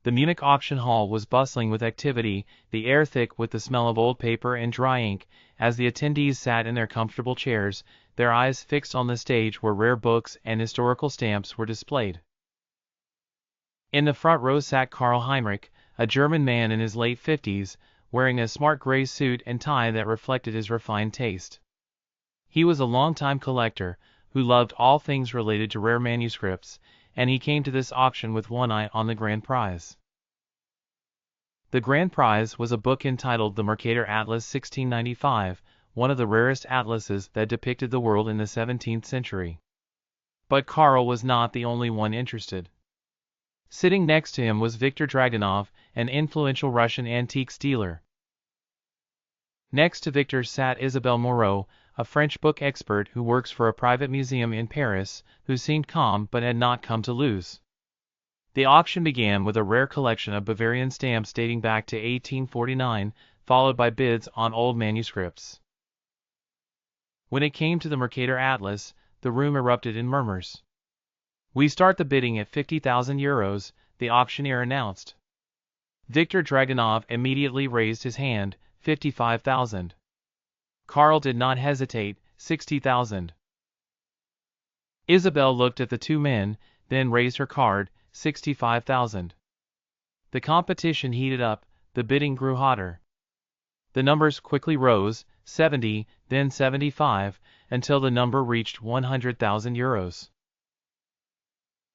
The Munich auction hall was bustling with activity, the air thick with the smell of old paper and dry ink, as the attendees sat in their comfortable chairs, their eyes fixed on the stage where rare books and historical stamps were displayed. In the front row sat Karl Heinrich, a German man in his late 50s, wearing a smart gray suit and tie that reflected his refined taste. He was a longtime collector, who loved all things related to rare manuscripts, and he came to this auction with one eye on the grand prize. The grand prize was a book entitled The Mercator Atlas 1695, one of the rarest atlases that depicted the world in the 17th century. But Karl was not the only one interested. Sitting next to him was Viktor Dragunov, an influential Russian antiques dealer. Next to Viktor sat Isabelle Moreau, a French book expert who works for a private museum in Paris, who seemed calm but had not come to lose. The auction began with a rare collection of Bavarian stamps dating back to 1849, followed by bids on old manuscripts. When it came to the Mercator Atlas, the room erupted in murmurs. "We start the bidding at 50,000 euros, the auctioneer announced. Viktor Dragunov immediately raised his hand, 55,000. Karl did not hesitate, 60,000. Isabelle looked at the two men, then raised her card, 65,000. The competition heated up, the bidding grew hotter. The numbers quickly rose, 70, then 75, until the number reached 100,000 euros.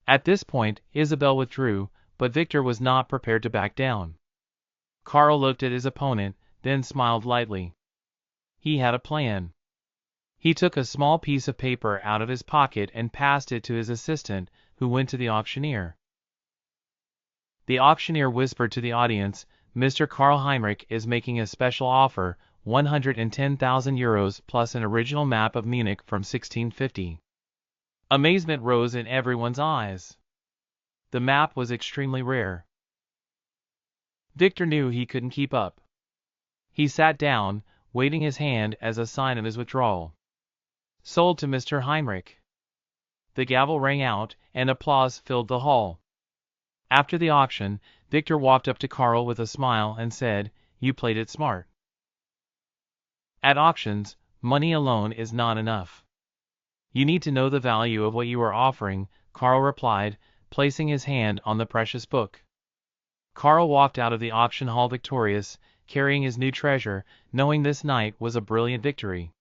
At this point, Isabelle withdrew, but Viktor was not prepared to back down. Karl looked at his opponent, then smiled lightly. He had a plan. He took a small piece of paper out of his pocket and passed it to his assistant, who went to the auctioneer. The auctioneer whispered to the audience, "Mr. Karl Heinrich is making a special offer, 110,000 euros plus an original map of Munich from 1650. Amazement rose in everyone's eyes. The map was extremely rare. Viktor knew he couldn't keep up. He sat down, waving his hand as a sign of his withdrawal. "Sold to Mr. Heinrich." The gavel rang out, and applause filled the hall. After the auction, Viktor walked up to Karl with a smile and said, "You played it smart." At auctions, money alone is not enough. "You need to know the value of what you are offering," Karl replied, placing his hand on the precious book. Karl walked out of the auction hall victorious, carrying his new treasure, knowing this night was a brilliant victory.